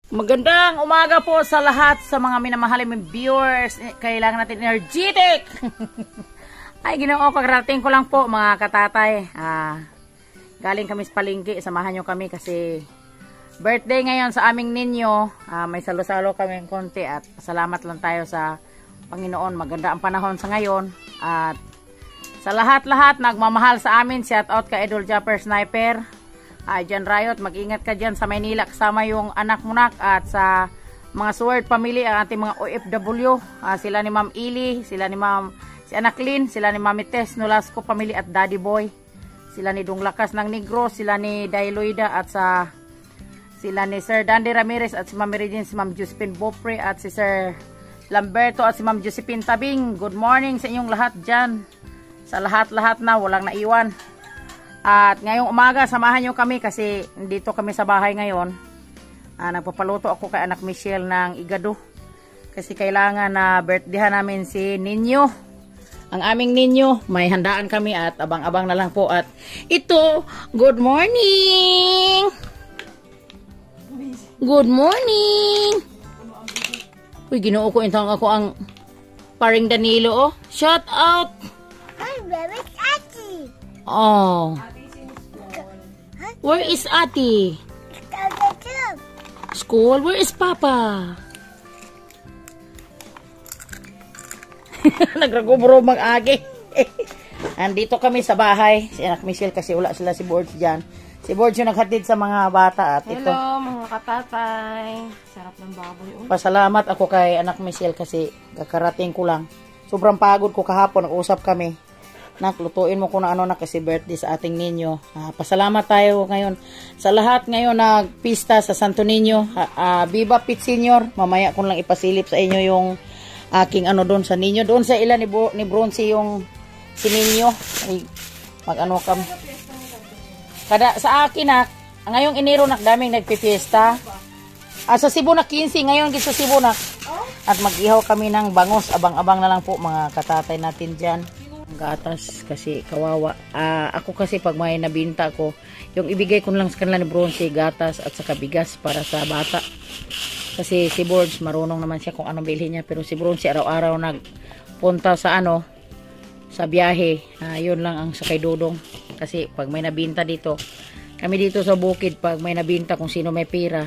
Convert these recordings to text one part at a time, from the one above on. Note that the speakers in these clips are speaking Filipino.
Magandang umaga po sa lahat sa mga minamahaling viewers. Kailangan natin energetic. Ay, ginoo, kagarating ko lang po mga katatay. Galing kami sa palengke. Samahan nyo kami kasi birthday ngayon sa aming ninyo. May salo-salo kami konti at salamat lang tayo sa Panginoon. Maganda ang panahon sa ngayon. At sa lahat-lahat nagmamahal sa amin, shout out ka Idol Japper Sniper. Jan Riot, mag-ingat ka dyan sa Maynila kasama yung anak mo nak at sa mga Sword family, ang ating mga OFW, sila ni Ma'am Ili, sila ni Ma'am si Anak Lynn, sila ni Mami Tess Nolasco family at Daddy Boy, sila ni Dong Lakas ng Negros, sila ni Dailoida at sila ni Sir Dandy Ramirez at si Ma'am Regine, si Ma'am Josephine Bopre at si Sir Lamberto at si Ma'am Josephine Tabing. Good morning sa inyong lahat dyan, sa lahat-lahat na walang naiwan. At ngayong umaga, samahan nyo kami kasi dito kami sa bahay ngayon. Nagpapaluto ako kay Anak Michelle ng igado. Kasi kailangan na birthdayhan namin si Ninyo. Ang aming Ninyo, may handaan kami at abang-abang na lang po. At ito, good morning! Good morning! Uy, ginoo ko intang ako ang paring Danilo, oh. Shout out! Hi, where is Ati? Oh. Where is Ati? School? Where is Papa? Nagragubro mag-agi. Andito kami sa bahay. Si Anak Michelle kasi wala sila si Borge dyan. Si Borge yung naghatid sa mga bata. At ito. Hello mga katatay. Sarap ng baboy. Pasalamat ako kay Anak Michelle kasi kakarating ko lang. Sobrang pagod ko kahapon. Nag-usap kami. Naklutuin mo kung ano na kasi birthday sa ating ninyo. Pasalamat tayo ngayon sa lahat ngayon nagpista sa Santo Niño. Viva Pit Senior. Mamaya ko lang ipasilip sa inyo yung aking ano doon sa ninyo. Doon sa ilan ni Bronzy yung si Ninyo. Ay, mag-ano kami. Sa akin ngayong Enero daming nagpipiesta. Sa Cebu na 15, ngayon sa Cebu na. At mag-ihaw kami ng bangos. Abang-abang na lang po mga katatay natin dyan. Gatas kasi kawawa. Ako kasi pag may nabinta ko, yung ibigay ko lang sa kanila ni Bronzy, gatas at saka bigas para sa bata. Kasi si Borge, marunong naman siya kung anong bilhin niya. Pero si Bronzy araw-araw nagpunta sa sa biyahe. Yun lang ang sakay dudong. Kasi pag may nabinta dito, kami dito sa bukid, pag may nabinta kung sino may pera,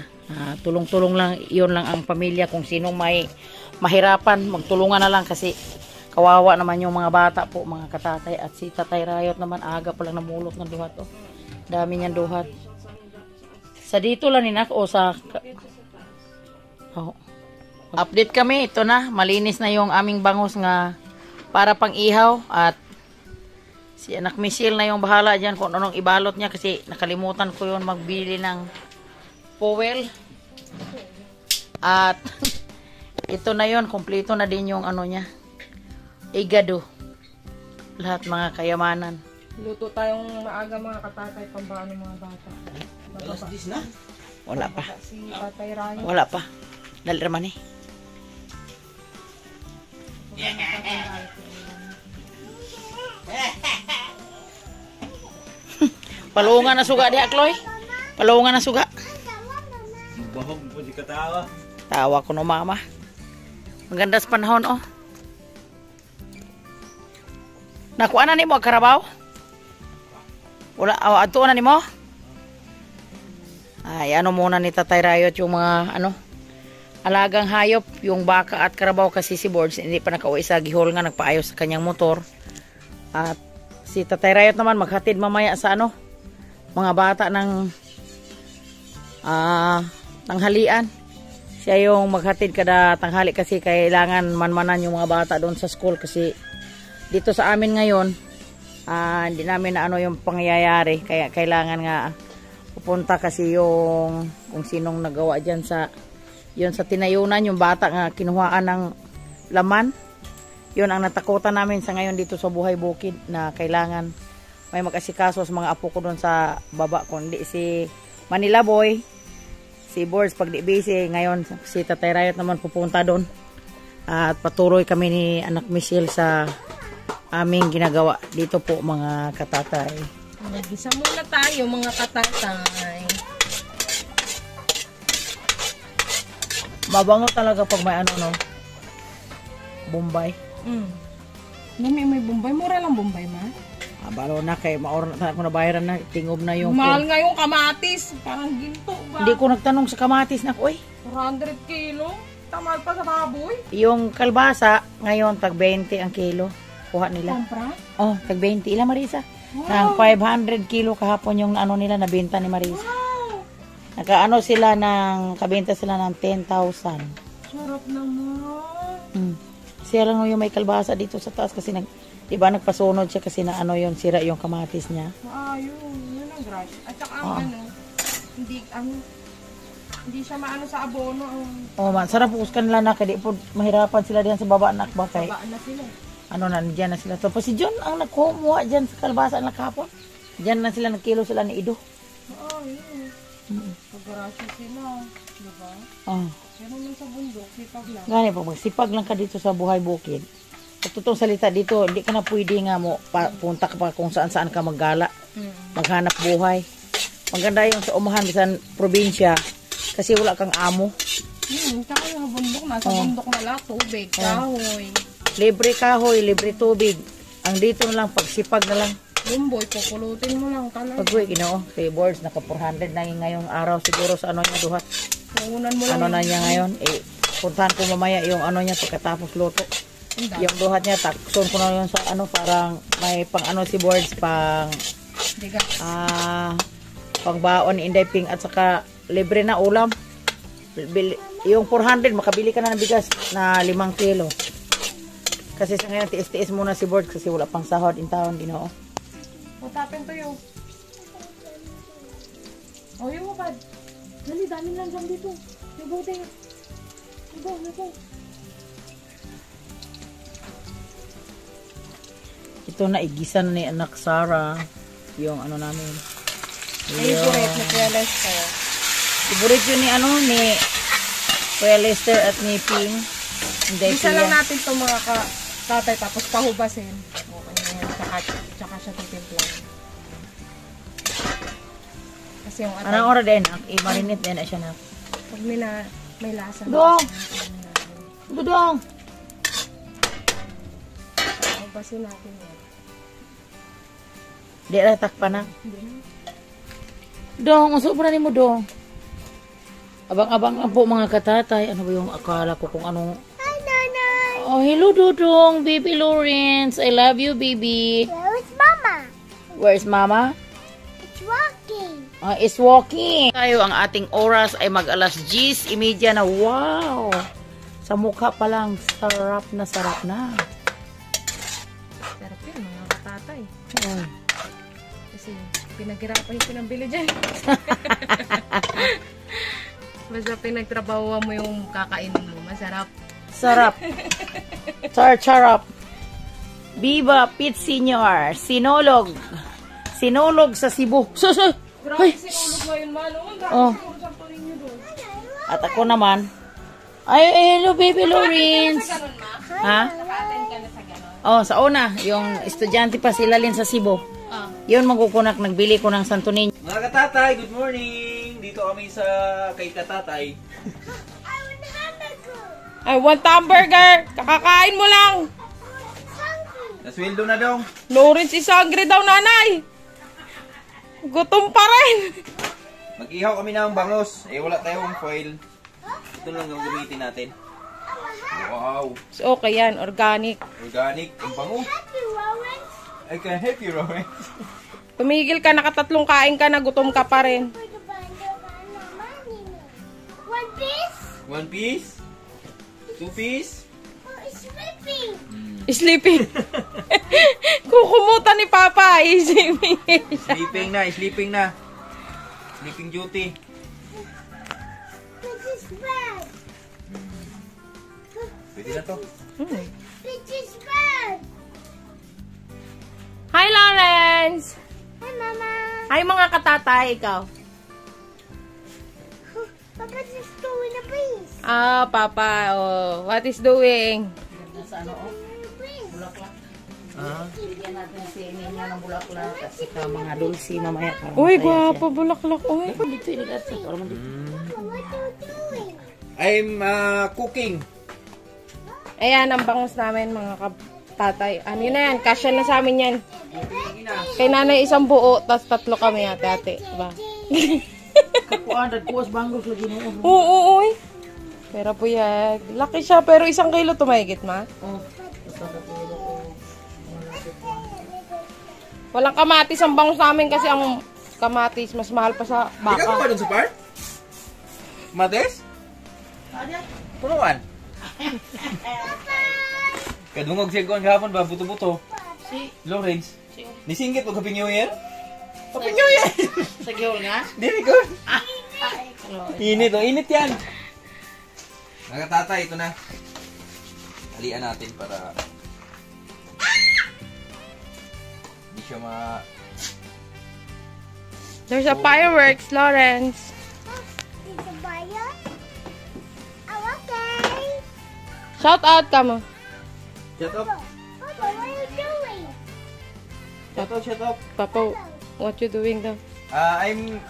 tulong-tulong lang, yun lang ang pamilya. Kung sino may mahirapan, magtulungan na lang kasi kawawa naman yung mga bata po, mga katatay. At si Tatay Riot naman, aga pa lang namulot ng duhat. Oh. Dami niyang duhat. Sa dito lang ninak o sa... Update kami. Ito na. Malinis na yung aming bangus nga para pang ihaw. At si Anak Michelle na yung bahala dyan kung anong ibalot niya. Kasi nakalimutan ko yun magbili ng powel. At ito na yun. Kompleto na din yung ano niya. Igado. Lahat mga kayamanan. Luto tayong maaga mga katatay pambano mga bata. Alas 10 na? Wala pa. Si Tatay Ryan. Wala pa. Dali naman eh. Palungan na suga diha, Chloe. Palungan na suga. Bahog po di katawa. Tawa ko no mama. Maganda sa panahon oh. Nakuha na ni mo karabaw? Wala, ato na ni mo? Ay, ano muna ni Tatay Riot yung mga, alagang hayop, yung baka at karabaw kasi si Borge, hindi pa nakauwi sa gihol nga, nagpaayos sa kanyang motor. At si Tatay Riot naman, maghatid mamaya sa mga bata ng tanghalian. Siya yung maghatid kada tanghali kasi kailangan manmanan yung mga bata doon sa school kasi dito sa amin ngayon, hindi namin na yung pangyayari. Kaya kailangan nga pupunta kasi yung kung sinong nagawa dyan sa tinayunan, yung bata nga kinuhaan ng laman. Yun ang natakutan namin sa ngayon dito sa Buhay Bukid na kailangan may mag-asikaso sa mga apo ko doon sa baba. Kundi si Manila Boy, si Borge pag di busy, ngayon si Tatay Riot naman pupunta doon. At patuloy kami ni Anak Michelle sa aming ginagawa dito po mga katatay. Nag-isa muna tayo mga katatay. Mabango talaga pag may ano, no? Bombay. May Bombay. Mura lang Bombay, ma. Balo na kay maor na ako nabayaran na tingob na yung Mahal nga yung kamatis. Parang ginto ba? Hindi ko nagtanong sa kamatis na oy. 400 kilo. Tamal pa sa baboy. Yung kalbasa ngayon tag 20 ang kilo. Kuha nila. Kompra? Oh, tag 20 ila Marisa. Wow. Nang 500 kilo kahapon yung ano nila nabenta ni Marisa. Wow. Nakaano sila ng kabenta sila ng 10,000. Sarap naman. Siya lang yung may kalbasa dito sa taas kasi diba nagpasunod siya kasi na ano yun, sira yung kamatis niya. Maayos. Yun ang grass. At saka ang hindi siya maano sa abono. Oh man, sarap uskan nila na kadi po mahirapan sila diyan sa baba anak ba kay. Baan na sila. Ano na diyan na sila. Tapos si John ang nagkumuha diyan sa kalbasa na kahapon. Diyan na sila nagkilo sila ni Ido. Yun. Pag-grasya sila. Diba? Pero man sa bundok, sipag lang. Gani po, magsipag lang ka dito sa buhay bukid. Sa totoong salita dito, hindi ka na pwede nga mo punta ka pa kung saan-saan ka maggala. Maghanap buhay. Maganda yung sa umahan sa probinsya kasi wala kang amo. Tsaka yung bundok, nasa bundok na lang, tubig, kahoy. Libre kahoy, libre tubig. Ang dito na lang, pagsipag na lang. Bumboy, pupulutin mo lang talaga. Pag-uwi, ginoo, kay boards, naka 400 na yung ngayong araw siguro sa ano niya, duhat. Puunan mo lang. Ano na niya ngayon, puntahan ko mamaya yung ano niya pagkatapos luto. Yung duhat niya, takson ko na yun sa ano, parang may pang ano si boards, pang pangbaon ni Inday Ping at saka libre na ulam. Yung 400, makabili ka na ng bigas na 5 kilo. Kasi sa ngayon, tiis-tiis muna si boards kasi wala pang sahod in town, ginoo. Matapin to yung. Yung mabad. Dali, dami lang dyan dito. Yung buti. Ito. Ito na igisa na ni anak Sarah yung ano namin. Favorite ni Kuya Lester. Favorite yun ni ano ni Kuya Lester at ni Ping. Isa lang natin itong mga tatay tapos pahubasin. Okay na yan. Tsaka siya titimplan. Kasi yung atay. Anong oras din? I-marinate din na siya na. Pag may lasa. Dong! Dudong! Pahubasin natin yan. Di na takpan na. Dong, ang sobra ni mo, Dong. Abang-abang po mga katatay. Ano ba yung akala ko kung anong... Hi, Nanay. Oh, hello, Dudong. Baby Lawrence. I love you, baby. Where's Mama? Where's Mama? It's walking. It's walking. Tayo, ang ating oras ay mag-alas 10:30 na. Wow! Sa mukha pa lang, sarap na sarap na. Sarap yun, mga katatay. Oh. Kasi pinaghirapan yung pinambili dyan. Basta pinagtrabaho mo yung kakainin mo. Masarap. Sarap. Charap. Viva Pit Senior. Sinolog. Sinolog sa Cebu. Susoy! Grabe sinulog ngayon, Manong. Grabe sinulog pa rin nyo doon. At ako naman. Ay, hello, baby Lawrence. Ganun, ma? Ha? Naka-attend ka na sa ganun. Oh, sa una, yung estudyante pa sila Lin sa Cebu. Yun, magkukunak, nagbili ko ng Santo Niño. Mga katatay, good morning! Dito kami sa kay katatay. Ay, one hamburger. Kakakain mo lang. Nasweldo na dong. Lawrence, isangre daw, nanay. Gutom pa rin. Mag-ihaw kami ng bangos. Wala tayong foil. Ito lang yung gamitin natin. Wow! So, okay yan. Organic. Organic. Ang bango. I can help you, Rowan. Tumigil ka, nakatatlong kain ka na, gutom ka pa rin. One piece? 1 piece? 2 piece? Oh, it's sleeping. Sleeping. Kukumuta ni Papa. Sleeping. Sleeping na. Sleeping duty. This is bad. Pwede na to. This is bad. Hi, Lawrence. Hi, Mama. Hi, mga katatay. Ikaw. Papa just doing a piece. Papa. Oh, what is doing? Sa ano, oh? Bulaklak. Bigyan natin si Nina ng bulaklak at saka mga dulce mamaya. Uy, guwapo, bulaklak. Uy. Dito iligat sa para What are you doing? I'm cooking. Ayan, ang bangus namin, mga tatay. Ano na yan? Kasya na sa amin yan. Kay nanay isang buo, tas 3 kami, ate-ate. Diba? Kapuan, kuwas banggos lagi mo. Oo, uy. Pero po yan. Laki siya, pero 1 kilo tumahigit, ma. Oh. Walang kamatis ang bangus namin kasi ang kamatis mas mahal pa sa Ikaw ba baka. dun sa park? Mates? Punuan. Kadungog siya kuhan kahapon ba? Buto-buto. Si Lawrence. Nisinggit mo Happy New Year? Happy Sa- New Year! sa gihol nga. Dili ko. Init, oh. Init yan. Mga tatay, ito na. Halian natin para hindi siya There's a fireworks, Lawrence. Did you buy it? Oh, okay. Shout out ka mo. Shut up. Papa, what are you doing? Shut up, shut up. Papa, what you doing daw? I'm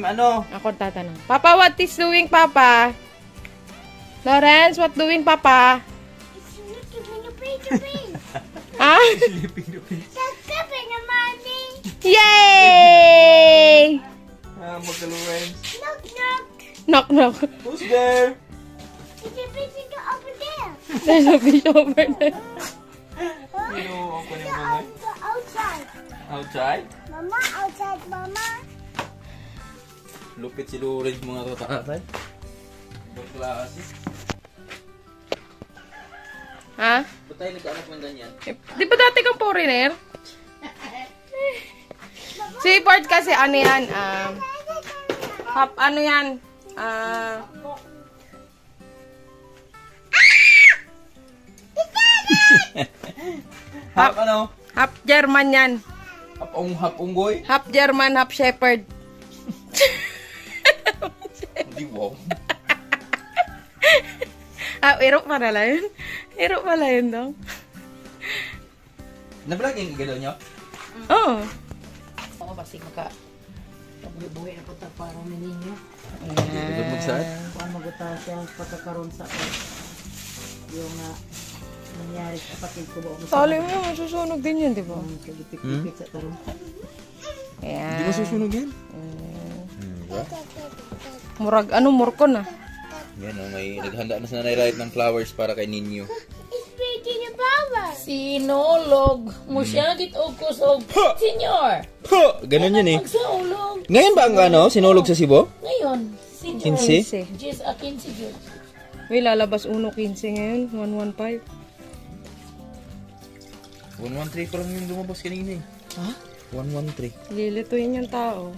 ano? Ako tatanong. Papa, what is doing, Papa? Lawrence, what doing, Papa? It's looking in the page. Ah? That's giving the money. Yay! Magkaluwens. Knock, knock. Knock, knock. Who's there? It's a busy go over there. There's a fish over there. Sino ako yung bangay? Go outside. Outside? Mama, outside, Mama. Lupit si Lawrence mga tatay. Ibang klase. Ha? Ba't tayo nagkaanak ng ganyan? Di ba dati kang foreigner? Si Bart kasi ano yan, ano yan, Hap ano? half German yan. Hapunggoy? Half German, half Shepherd. Hindi wow. Iro pala yun. Iro pala yun daw. Nablog yung galaw nyo? Oo. Oo, basig maka buhay na punta parang ninyo. Hindi ko magsaad. Kuan maguta siya pagkakaroon sa yung nangyari sa kapatid ko ba. Tali mo yun, masusunog din yun, di ba? Kagipik-ipik sa tarong. Ayan. Hindi mo susunog yan? Murag, murkon ah. Yan o, may naghanda na sa nanay Riot ng flowers para kay Ninyo. It's speaking the power. Sinulog mo siya og kusog. Senyor, Ha! Ganun yun eh. magsaulog. Ngayon ba ang sinulog sa Cebu? Ngayon, senyor. 15? Jis a 15 yun. May lalabas 1.15 ngayon, 1.15. 113 pa lang yung lumabas kanina eh. Ha? 113. Lilituin yung tao.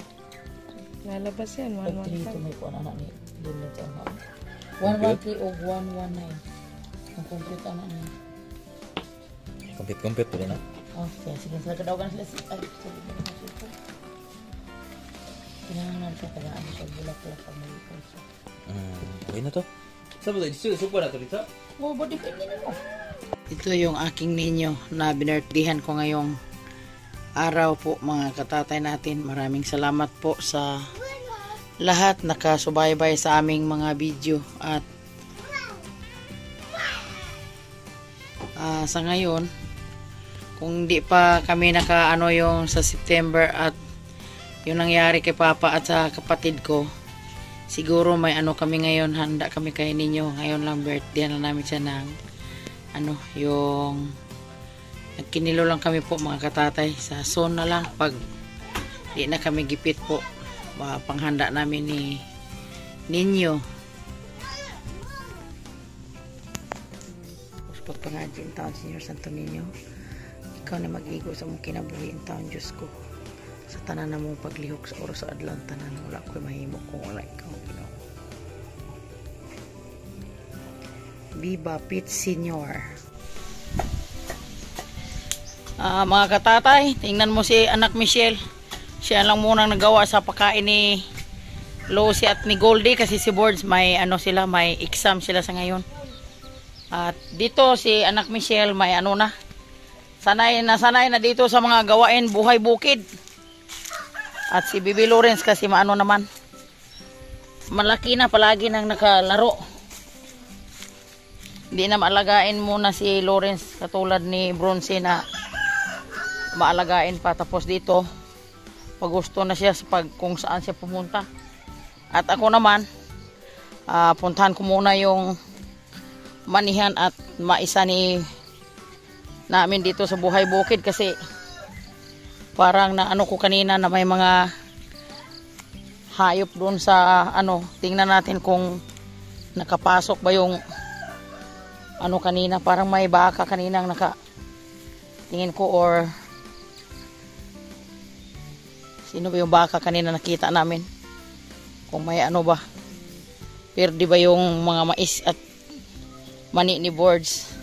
Lalabas yan, Pagtrito 1.15. may kuan anak ni Dinlet ang ha. 113 o 119. Ang complete anak niya. Kompit pa rin ah. Oh, sige, sa kadawagan sila si ay, sige, kinahanglan siya tagaan siya bulak-bulak pag malipay siya. Okay na to. Saan ba ito? Supa na to dito? Oh, ba depende na mo. Ito yung aking ninyo na binirthdayan ko ngayong araw po mga katatay natin. Maraming salamat po sa lahat nakasubaybay sa aming mga video at sa ngayon kung di pa kami nakaano yung sa September at yung nangyari kay Papa at sa kapatid ko, siguro may ano kami ngayon, handa kami kay ninyo ngayon lang birthday na namin siya ng yung nagkinilo lang kami po mga katatay sa soon na lang pag di na kami gipit po panghanda namin ni ninyo. Pagpangadyo ang taon Senyor Santo Niño, ikaw na mag-igo sa mong kinabuhi ang taon Diyos ko sa tanan na mong paglihok sa oras sa adlang tanan wala ko'y mahimo kung wala ikaw Ginoo. Viva Pit Senyor. Mga katatay, tingnan mo si anak Michelle, siya lang munang nagawa sa pagkain ni Lucy at ni Goldie kasi si Boards may sila, may exam sila sa ngayon. At dito si anak Michelle may sanay na dito sa mga gawain buhay bukid. At si Bibi Lawrence kasi naman. malaki na palagi nang nakalaro. Hindi na maalagain muna si Lawrence katulad ni Bronze na maalagain pa. Tapos dito, pag gusto na siya sa kung saan siya pumunta. At ako naman, puntahan ko muna yung manihan at maisa ni namin dito sa Buhay Bukid kasi parang na ano ko kanina na may mga hayop doon sa tingnan natin kung nakapasok ba yung kanina, parang may baka kaninang tingin ko, or sino ba yung baka kanina nakita namin, kung may ba, perdi ba yung mga mais at mani ni Birds.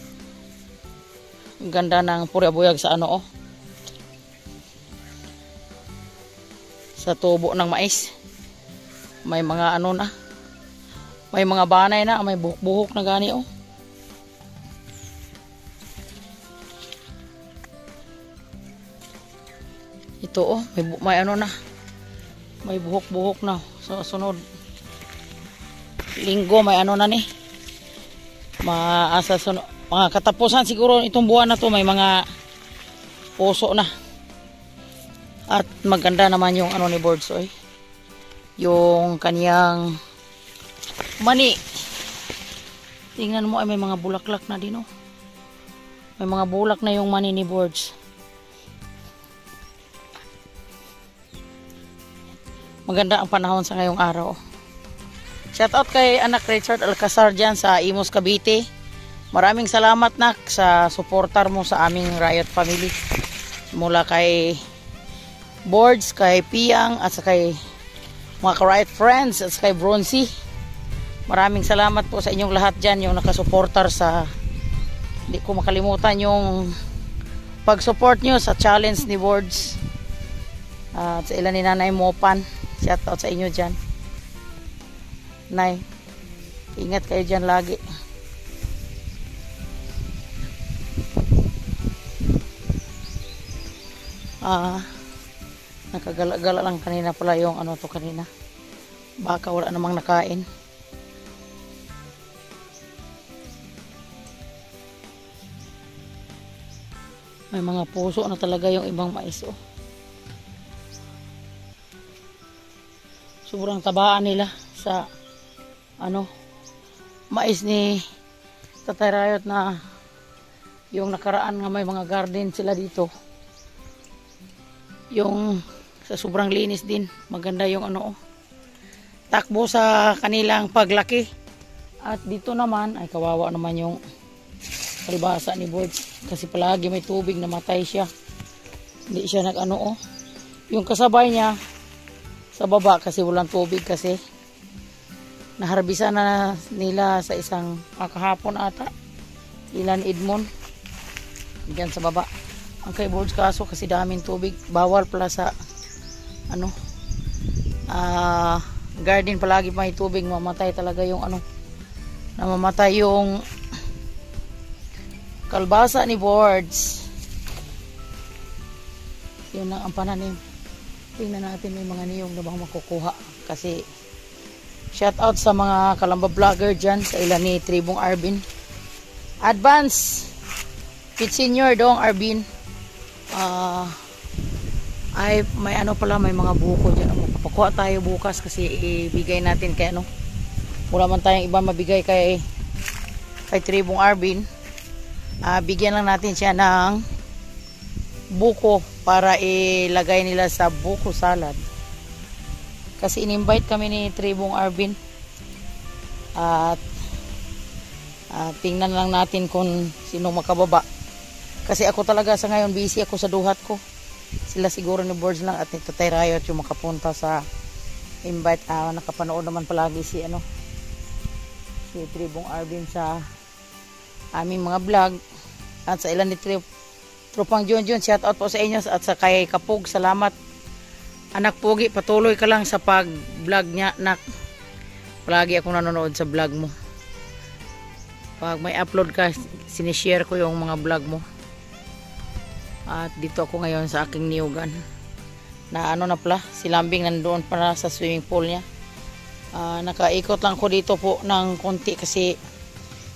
Ang ganda ng purabuyag sa sa tubo ng mais. May mga na, may mga banay na, may buhok-buhok na gani ito may na, may buhok-buhok na. So sunod linggo may na ni, maasa sunod mga katapusan siguro itong buwan na to, may mga puso na. At maganda naman yung ni Birds, yung kaniyang mani. Tingnan mo, may mga bulaklak na din may mga bulak na yung mani ni Birds. Maganda ang panahon sa ngayong araw. Shout out kay anak Richard Alcazar dyan sa Imus, Cavite. Maraming salamat nak sa suportar mo sa aming Riot family. Mula kay Boards, kay Piang, at sa kay mga ka-Riot friends, at sa kay Bronzy. Maraming salamat po sa inyong lahat dyan, yung nakasuportar sa, hindi ko makalimutan yung pag-support nyo sa challenge ni Boards. At sa ilan ni Nanay Mopan. Shout out sa inyo dyan. Nay, ingat kayo dyan lagi. Nakagala-gala lang kanina pala yung kanina. Baka wala namang nakain. May mga puso na talaga yung ibang mais Sobrang tabaan nila sa mais ni Tatay Riot na yung nakaraan nga may mga garden sila dito. Yung sa sobrang linis din, maganda yung takbo sa kanilang paglaki. At dito naman ay kawawa naman yung kalibasa ni Birds kasi palagi may tubig, namatay siya. Hindi siya yung kasabay niya sa baba kasi walang tubig kasi naharbisa na nila sa isang kahapon ata. Ilan Edmond diyan sa baba. Ang kay Birds kaso kasi daming tubig, bawal pala sa garden palagi may tubig, mamatay talaga yung namamatay yung kalbasa ni Birds. Yun lang ang pananim. Tingnan natin may mga niyog na bang makukuha kasi shout out sa mga Kalamba vlogger dyan sa ilan ni Tribong Arvin. Advance Pit Senior dong Arvin. Ay may pala, may mga buko dyan. Papakuha tayo bukas kasi ibigay natin kay wala man tayong iba mabigay kay Tribong Arvin. Bigyan lang natin siya ng buko para ilagay nila sa buko salad. Kasi in-invite kami ni Tribong Arvin. At tingnan lang natin kung sino makababa. Kasi ako talaga sa ngayon busy ako sa duhat ko. Sila siguro ni Birds lang at ni Tatay Riot yung makapunta sa invite. Nakapanood naman palagi si Tribong Arvin sa aming mga vlog. At sa ilan ni Tropang Junjun, shout out po sa inyo. At sa kay Kapug, salamat anak Pugi, patuloy ka lang sa pag vlog niya nak. Palagi akong nanonood sa vlog mo. Pag may upload ka, sinishare ko yung mga vlog mo. At dito ako ngayon sa aking niyugan na na pala, si Lambing nandoon para sa swimming pool niya. Nakaikot lang ko dito po ng konti kasi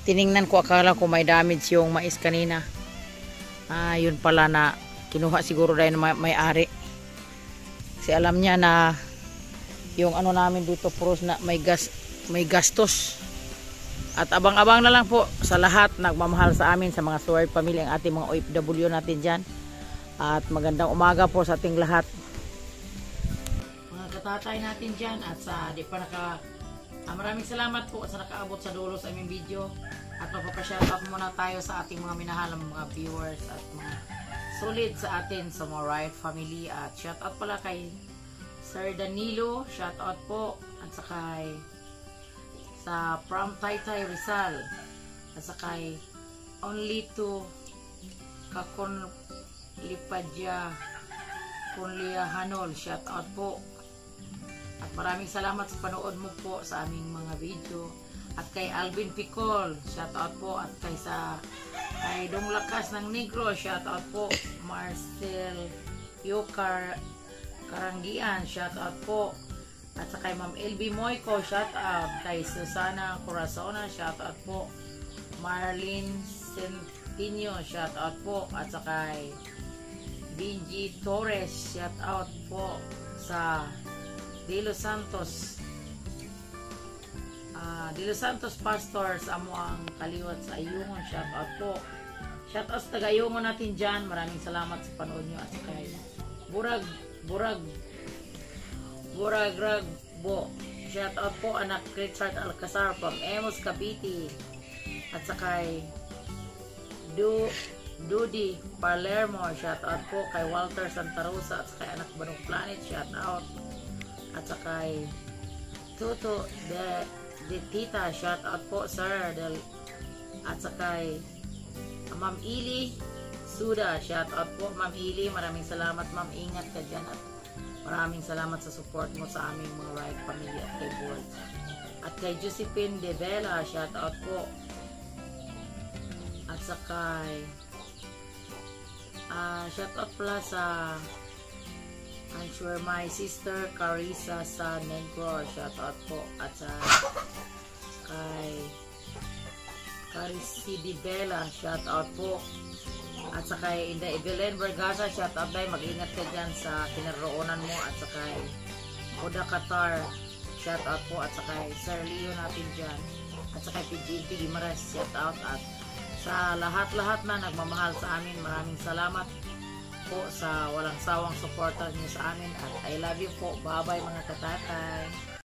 tiningnan ko, akala ko may damage yung mais kanina. Yun pala na kinuha siguro dahil may-ari. Kasi alam niya na yung ano namin dito puros na may gastos. At abang-abang na lang po sa lahat nagmamahal sa amin, sa mga Sword family, ang ating mga OFW natin dyan. At magandang umaga po sa ating lahat. Mga katatay natin dyan at sa di pa maraming salamat po sa nakaabot sa dulo sa aming video. At magpapashoutout muna tayo sa ating mga minahalang mga viewers at mga solid sa atin sa mga Riot family. At shoutout pala kay Sir Danilo, shoutout po. At sakay sa from Taytay Rizal. At sakay Only to Kakon Lipadya Kunlia Hanol, shoutout po. At maraming salamat sa panood mo po sa aming mga video. At kay Alvin Picol, shoutout po. At kay Dong Lakas ng Negro, shoutout po. Marcel Yokar Karangian, shoutout po. At sa kay Ma'am LB Moyko, shoutout. Kay Susana Corazona, shoutout po. Marlene Centinio, shoutout po. At sa kay Benji Torres, shoutout po. Sa De Los Santos Pastor sa amo ang kaliwat sa Ayungon, shoutout po. Shoutout sa taga-Ayungon natin dyan, maraming salamat sa panood nyo. At sa kay Burag-Ragbo, shoutout po anak Richard Alcazar from Emos, Cavite. At sa kay Dudi Palermo, shoutout po. Kay Walter Santa Rosa at sa kay anak Banong Planet, shoutout. At sa kay Tuto de Tita, shoutout po sir. At sa kay Ma'am Ili Suda, shoutout po Ma'am Ili, maraming salamat ma'am, ingat ka dyan at maraming salamat sa support mo sa aming mga Riot family at kay board. At kay Josephine De Vela, shoutout po. At sa kay shoutout pala sa I'm sure my sister Carissa sa Negro, shoutout po. At sa kay Carisi Di Bella, shoutout po. At sa kay Inday Evelyn Vergasa, shoutout tayo, mag-ingat ka dyan sa kinaroonan mo. At sa kay Oda Qatar, shoutout po. At sa kay Sir Leo natin dyan. At sa kay PGP Gimaras, shoutout. At sa lahat-lahat na nagmamahal sa amin, maraming salamat po sa walang sawang suporta niyo sa amin. At I love you po. Bye-bye mga katatay.